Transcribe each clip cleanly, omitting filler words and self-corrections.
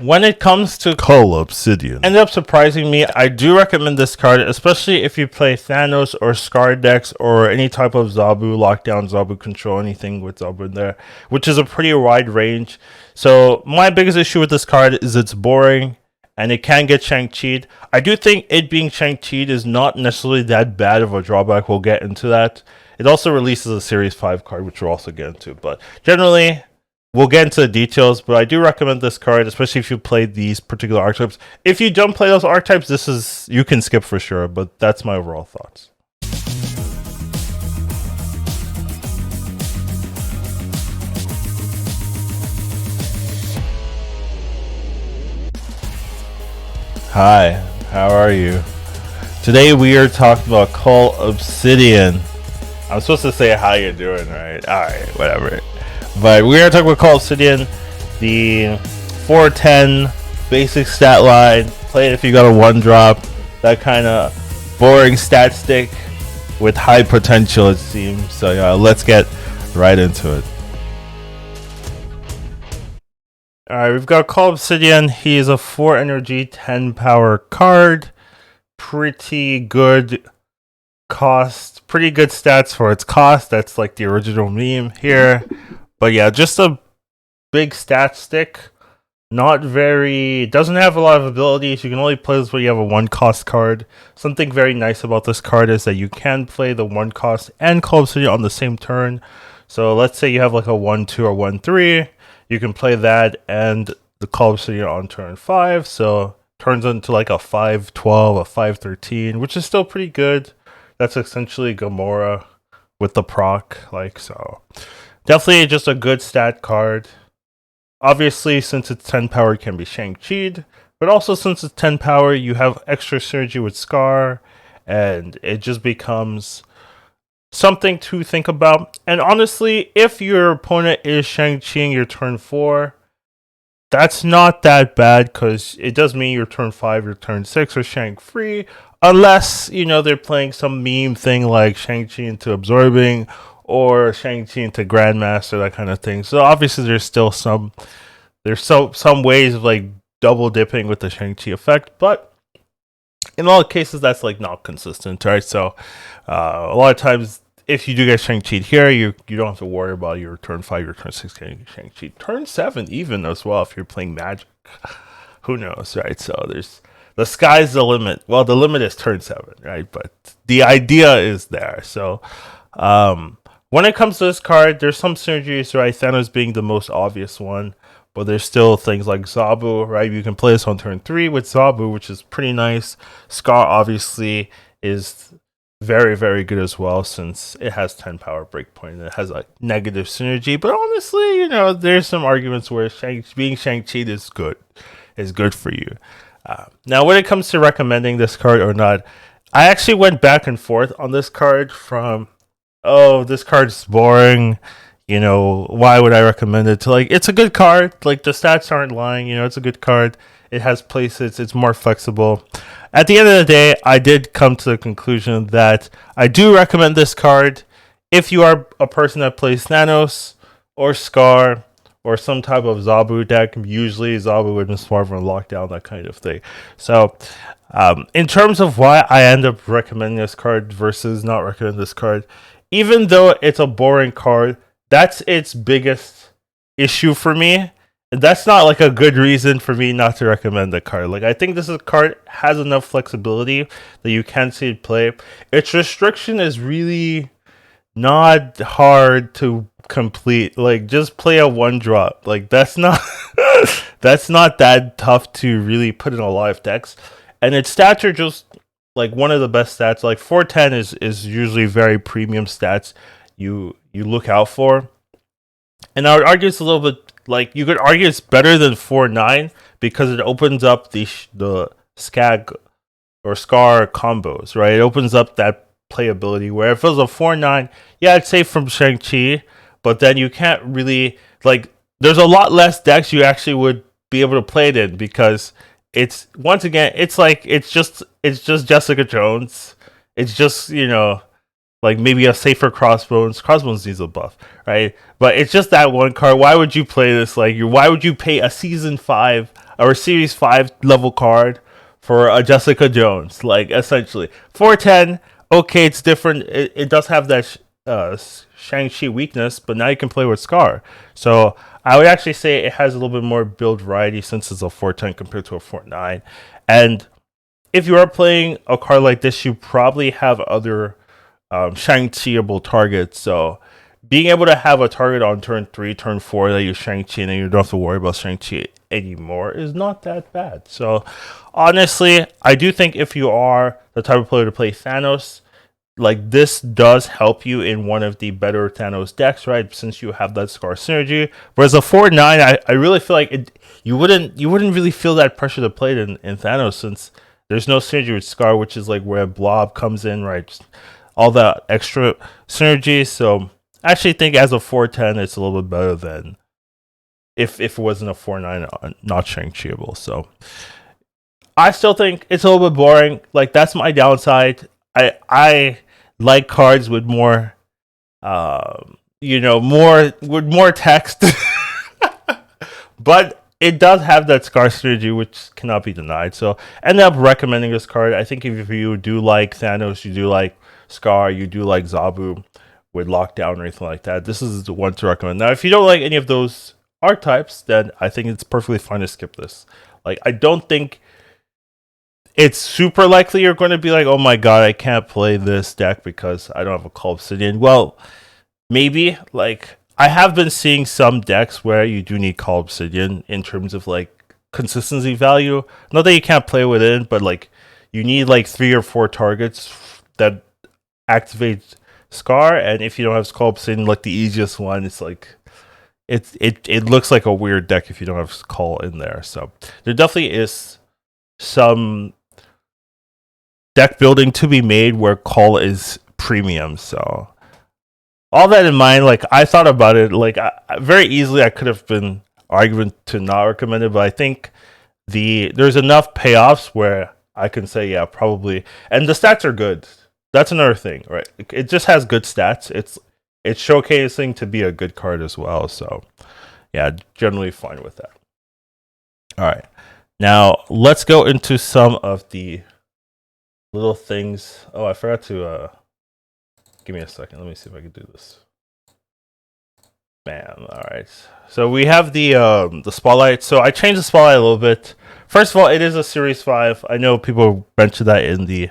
When it comes to Cull Obsidian. ended up surprising me. I do recommend this card, especially if you play Thanos or Scar decks or any type of Zabu lockdown, Zabu control, anything with Zabu in there, which is a pretty wide range. So my biggest issue with this card is it's boring and it can get Shang-Chi'd. I do think it being Shang-Chi'd is not necessarily that bad of a drawback. We'll get into that. It also releases a Series 5 card, which we'll also get into. But generally, we'll get into the details, but I do recommend this card, especially if you play these particular archetypes. If you don't play those archetypes, you can skip for sure, but that's my overall thoughts. Hi, how are you? Today we are talking about Cull Obsidian. I'm supposed to say how you doing, right? Alright, whatever. But we're going to talk about Cull Obsidian, the 410 basic stat line. Play it if you got a 1-drop. That kind of boring stat stick with high potential, it seems. So yeah, let's get right into it. Alright, we've got Cull Obsidian. He is a 4 energy, 10 power card. Pretty good cost. Pretty good stats for its cost. That's like the original meme here. But yeah, just a big stat stick. Not very... Doesn't have a lot of abilities. You can only play this when you have a 1-cost card. Something very nice about this card is that you can play the 1-cost and Cull Obsidian on the same turn. So let's say you have like a 1-2 or 1-3. You can play that and the Cull Obsidian on turn 5. So turns into like a 5-12, a 5-13, which is still pretty good. That's essentially Gamora with the proc. Like, so... Definitely just a good stat card. Obviously, since it's 10 power, it can be Shang-Chi'd. But also, since it's 10 power, you have extra synergy with Scar. And it just becomes something to think about. And honestly, if your opponent is Shang-Chi in your turn 4, that's not that bad. Because it does mean your turn 5, your turn 6 are Shang-free. Unless, they're playing some meme thing like Shang-Chi into absorbing, or Shang-Chi into Grandmaster, that kind of thing. So obviously there's still some ways of like double dipping with the Shang-Chi effect, but in a lot of cases that's like not consistent, right? So a lot of times if you do get Shang-Chi here, you don't have to worry about your turn 5, your turn 6 getting Shang-Chi. Turn 7 even as well if you're playing Magic. Who knows, right? So the sky's the limit. Well, the limit is turn 7, right? But the idea is there. So when it comes to this card, there's some synergies, right? Thanos being the most obvious one, but there's still things like Zabu, right? You can play this on turn 3 with Zabu, which is pretty nice. Scar obviously is very, very good as well, since it has 10 power breakpoint and it has a negative synergy. But honestly, there's some arguments where being Shang-Chi is good for you. Now, when it comes to recommending this card or not, I actually went back and forth on this card from... oh, this card's boring, why would I recommend it, to like, it's a good card, like the stats aren't lying, it's a good card, it has places, it's more flexible. At the end of the day, I did come to the conclusion that I do recommend this card if you are a person that plays Thanos or Scar or some type of Zabu deck. Usually Zabu would be smart for lockdown, that kind of thing. So in terms of why I end up recommending this card versus not recommending this card, even though it's a boring card, that's its biggest issue for me. And that's not like a good reason for me not to recommend the card. Like, I think this card has enough flexibility that you can see it play. Its restriction is really not hard to complete. Like, just play a 1-drop. Like, that's not that's not that tough to really put in a lot of decks. And its stats are just like one of the best stats. Like 410 is usually very premium stats you look out for. And I would argue it's a little bit like, you could argue it's better than 4-9 because it opens up the Skag or Scar combos, right? It opens up that playability where if it was a 4-9, yeah, it's safe from Shang-Chi, but then you can't really, like, there's a lot less decks you actually would be able to play it in, because it's, once again, it's like, it's just Jessica Jones. It's just, like maybe a safer Crossbones. Crossbones needs a buff, right? But it's just that one card. Why would you play this? Like, why would you pay a season 5 or Series 5 level card for a Jessica Jones. Like, essentially. 410, okay, it's different. It does have that Shang-Chi weakness, but now you can play with Scar. So I would actually say it has a little bit more build variety since it's a 410 compared to a 49. And if you are playing a card like this, you probably have other Shang-Chi-able targets. So being able to have a target on turn 3, turn 4 that you Shang-Chi and then you don't have to worry about Shang-Chi anymore is not that bad. So honestly, I do think if you are the type of player to play Thanos, like this does help you in one of the better Thanos decks, right? Since you have that Scar synergy. Whereas a 4-9, I really feel like you wouldn't really feel that pressure to play it in Thanos since there's no synergy with Scar, which is like where Blob comes in, right? Just all that extra synergy. So I actually think as a 4-10, it's a little bit better than if it wasn't a 4-9 not Shang-Chi-able. So I still think it's a little bit boring. Like that's my downside. I like cards with more more text. But it does have that Scar synergy, which cannot be denied. So I ended up recommending this card. I think if you do like Thanos, you do like Scar, you do like Zabu with Lockdown or anything like that, this is the one to recommend. Now, if you don't like any of those archetypes, then I think it's perfectly fine to skip this. Like, I don't think it's super likely you're going to be like, oh my god, I can't play this deck because I don't have a Cull Obsidian. Well, maybe. Like, I have been seeing some decks where you do need Cull Obsidian in terms of like consistency value. Not that you can't play with it, but like you need like 3 or 4 targets that activate Scar, and if you don't have Cull Obsidian, like the easiest one, it's like it looks like a weird deck if you don't have Cull in there. So there definitely is some deck building to be made where Cull is premium. So all that in mind, like I thought about it, like very easily I could have been arguing to not recommend it, but I think there's enough payoffs where I can say yeah, probably, and the stats are good. That's another thing, right? It just has good stats. It's showcasing to be a good card as well. So yeah, generally fine with that. All right, now let's go into some of the little things. Oh, I forgot to give me a second. Let me see if I can do this. Bam. All right. So we have the spotlight. So I changed the spotlight a little bit. First of all, it is a Series 5. I know people mentioned that in the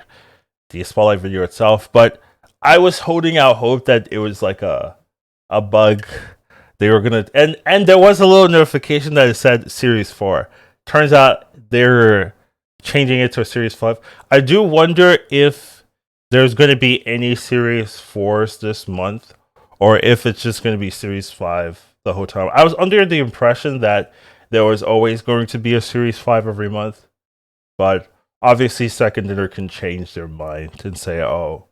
spotlight video itself, but I was holding out hope that it was like a bug. They were gonna and there was a little notification that it said Series 4. Turns out they're changing it to a Series 5. I do wonder if there's going to be any Series 4s this month, or if it's just going to be Series 5 the whole time. I was under the impression that there was always going to be a Series 5 every month, but obviously Second Dinner can change their mind and say, oh,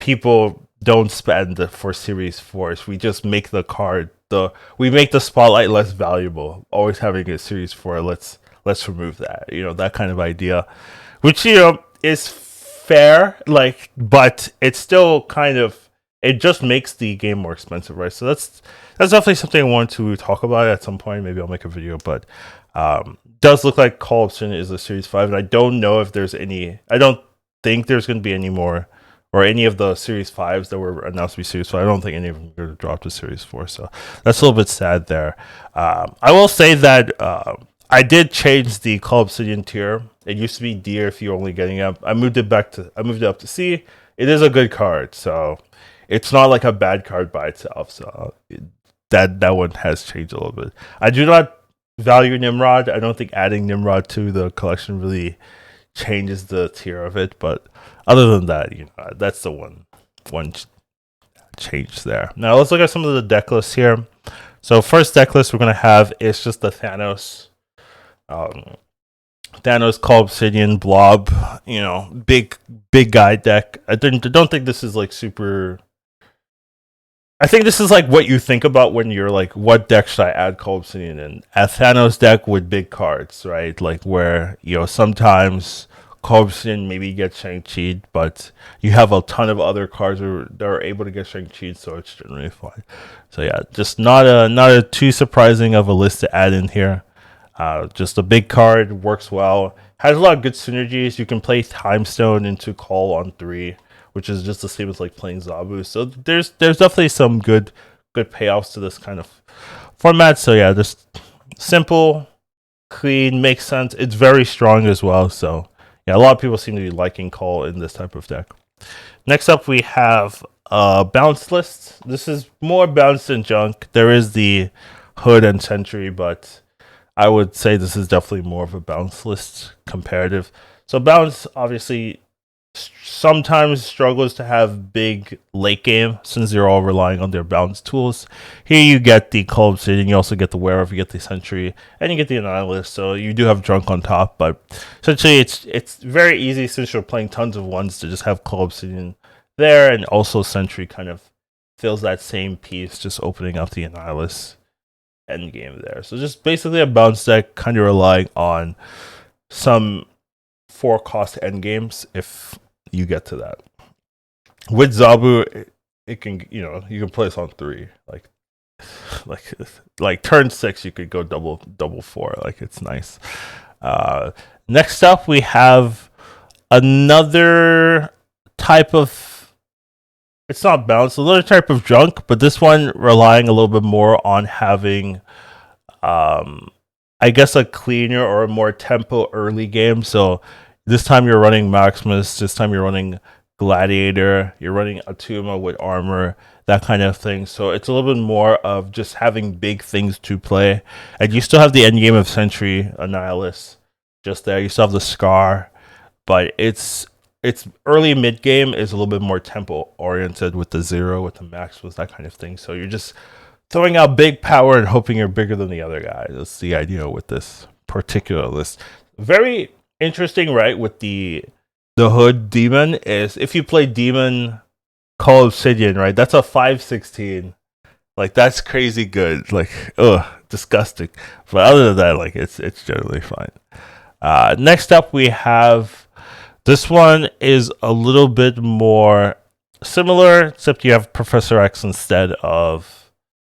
people don't spend for Series 4s. We just make the card, we make the spotlight less valuable. Always having a Series 4, let's remove that. That kind of idea, which, is fair, like, but it's still kind of, it just makes the game more expensive, right? So that's definitely something I want to talk about at some point. Maybe I'll make a video, but does look like Cull Obsidian is a Series 5, and I don't know if there's any, I don't think there's going to be any more, or any of the Series 5s that were announced to be Series 5. I don't think any of them are going to drop to Series 4, so that's a little bit sad there. I will say that I did change the Cull Obsidian tier. It used to be D if you're only getting up. I moved it up to C. It is a good card, so it's not like a bad card by itself. So that one has changed a little bit. I do not value Nimrod. I don't think adding Nimrod to the collection really changes the tier of it. But other than that, that's the one change there. Now let's look at some of the deck lists here. So first deck list we're gonna have is just the Thanos. Thanos, Cull Obsidian, Blob, big guy deck. I don't think this is like super. I think this is like what you think about when you're like, what deck should I add Cull Obsidian in? A Thanos deck with big cards, right? Like where sometimes Cull Obsidian maybe gets Shang-Chi'd, but you have a ton of other cards that are able to get Shang-Chi'd, so it's generally fine. So yeah, just not a too surprising of a list to add in here. Just a big card, works well. Has a lot of good synergies. You can play Time Stone into Cull on 3, which is just the same as like playing Zabu. So there's definitely some good payoffs to this kind of format. So yeah, just simple, clean, makes sense. It's very strong as well. So yeah, a lot of people seem to be liking Cull in this type of deck. Next up, we have bounce list. This is more bounce than junk. There is the Hood and Sentry, but I would say this is definitely more of a bounce list comparative. So bounce obviously sometimes struggles to have big late game since they're all relying on their bounce tools. Here you get the Cull Obsidian, you also get the Werewolf, you get the Sentry, and you get the Annihilist. So you do have Drunk on top, but essentially it's very easy since you're playing tons of ones to just have Cull Obsidian there, and also Sentry kind of fills that same piece, just opening up the Annihilist end game there. So just basically a bounce deck, kind of relying on some 4-cost end games if you get to that. With Zabu, it can, you know, you can play this on 3. Like turn 6 you could go double 4. Like, it's nice. Next up we have another type of, it's not bounce, another type of junk, but this one relying a little bit more on having I guess a cleaner or a more tempo early game. So this time you're running Maximus, this time you're running Gladiator, you're running Atuma with armor, that kind of thing. So it's a little bit more of just having big things to play. And you still have the end game of Sentry, Annihilus just there. You still have the Scar, but it's early mid game is a little bit more tempo oriented with the 0, with the Maximus, that kind of thing. So you're just throwing out big power and hoping you're bigger than the other guy. That's the idea with this particular list. Very interesting, right? With the Hood Demon is if you play Demon Cull Obsidian, right? That's a 5/16. Like, that's crazy good. Like, disgusting. But other than that, like, it's generally fine. Next up, we have this one is a little bit more similar, except you have Professor X instead of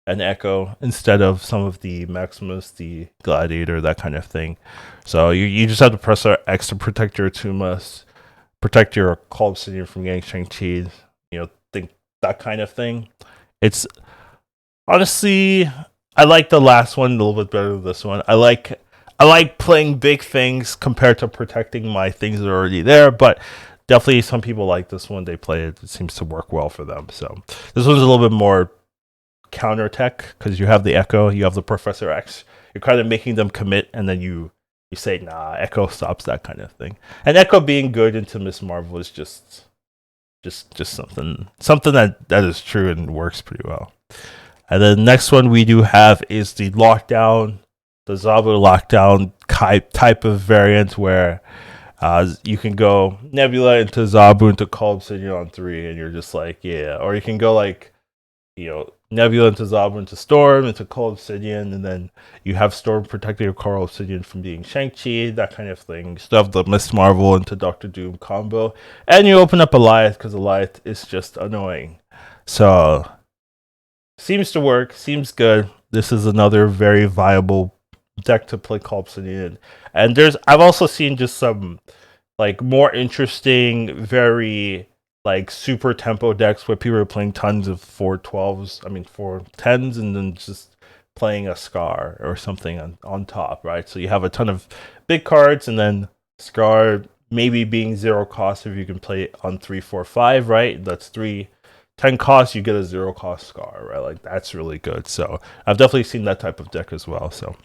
an Echo, instead of some of the Maximus, the Gladiator, that kind of thing. So you just have to Professor X to protect your Tumas, protect your Cull Obsidian from getting Shang-Chi, you know, think that kind of thing. It's honestly, I like the last one a little bit better than this one. I like playing big things compared to protecting my things that are already there, but definitely some people like this one. They play it. It seems to work well for them. So this one's a little bit more counter tech because you have the Echo, you have the Professor X. You're kind of making them commit, and then you say, nah, Echo stops that kind of thing. And Echo being good into Miss Marvel is just something that is true and works pretty well. And then next one we do have is the Lockdown, the Zabu Lockdown type of variant where you can go Nebula into Zabu into Cull Obsidian on 3, and you're just like, yeah. Or you can go like, you know, Nebula into Zabu into Storm into Cull Obsidian, and then you have Storm protecting your Cull Obsidian from being Shang-Chi, that kind of thing. You still have the Miss Marvel into Doctor Doom combo, and you open up Eliath because Eliath is just annoying. So seems to work, seems good. This is another very viable deck to play Cull Obsidian. And I've also seen just some like more interesting, very like super tempo decks where people are playing tons of 4/10s, and then just playing a Scar or something on top, right? So you have a ton of big cards, and then Scar maybe being 0 cost if you can play it on 3, 4, 5, right? That's 10 costs, you get a 0 cost Scar, right? Like, that's really good. So I've definitely seen that type of deck as well. So,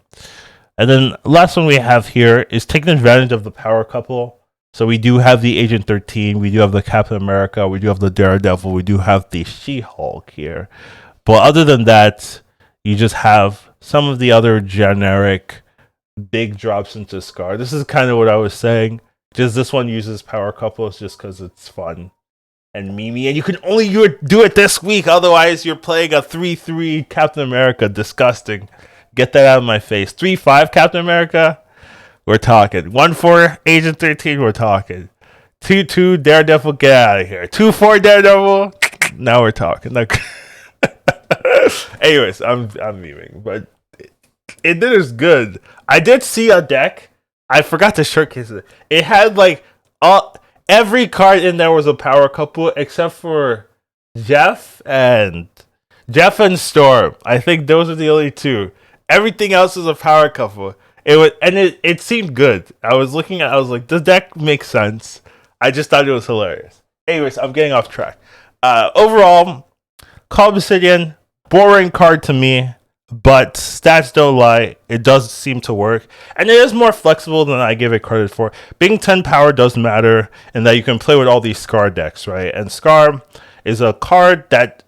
and then last one we have here is taking advantage of the power couple. So we do have the Agent 13, we do have the Captain America, we do have the Daredevil, we do have the She-Hulk here. But other than that, you just have some of the other generic big drops into Scar. This is kind of what I was saying. Just this one uses power couples just because it's fun and memey, and you can only do it this week. Otherwise, you're playing a 3/3 Captain America. Disgusting. Get that out of my face. 3/5 Captain America. We're talking 1/4 Agent 13. We're talking 2/2 Daredevil. Get out of here. 2/4 Daredevil. Now we're talking. Like, anyways, I'm memeing, but it is good. I did see a deck. I forgot to showcase it. It had like every card in there was a power couple except for Jeff and Storm. I think those are the only two. Everything else is a power couple. It seemed good. I was like, the deck makes sense. I just thought it was hilarious. Anyways, I'm getting off track. Overall, Cull Obsidian, boring card to me, but stats don't lie. It does seem to work, and it is more flexible than I give it credit for. Being 10 power does matter in that you can play with all these Scar decks, right? And Scar is a card that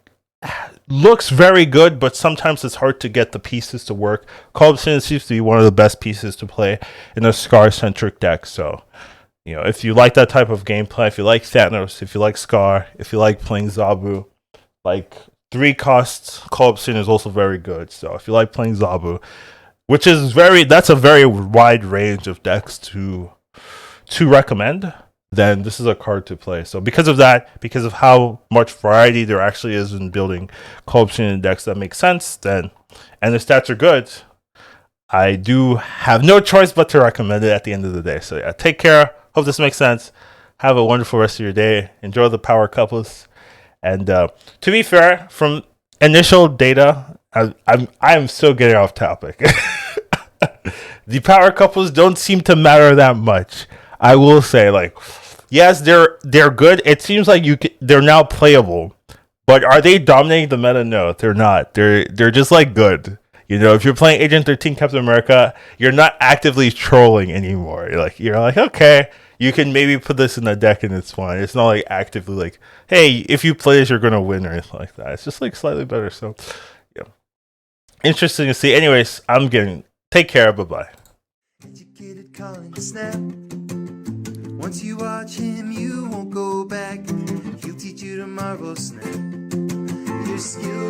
looks very good, but sometimes it's hard to get the pieces to work. Cull Obsidian seems to be one of the best pieces to play in a Scar-centric deck, so if you like that type of gameplay, if you like Thanos, if you like Scar, if you like playing Zabu, like 3 costs, Cull Obsidian is also very good. So if you like playing Zabu, that's a very wide range of decks to recommend, then this is a card to play. So because of that, because of how much variety there actually is in building Cull Obsidian decks that makes sense, and the stats are good, I do have no choice but to recommend it at the end of the day. So yeah, take care. Hope this makes sense. Have a wonderful rest of your day. Enjoy the power couples. And to be fair, from initial data, I'm still getting off topic. The power couples don't seem to matter that much. I will say, like, yes, they're good. It seems like they're now playable, but are they dominating the meta? No, they're not. They're just like good. If you're playing Agent 13 Captain America, you're not actively trolling anymore. You're like, okay, you can maybe put this in the deck and it's fine. It's not like actively like, hey, if you play this, you're gonna win or anything like that. It's just like slightly better. So, yeah, interesting to see. Anyways, take care. Bye bye. Educated calling to snap. Once you watch him, you won't go back. He'll teach you to marvel snap. Your skill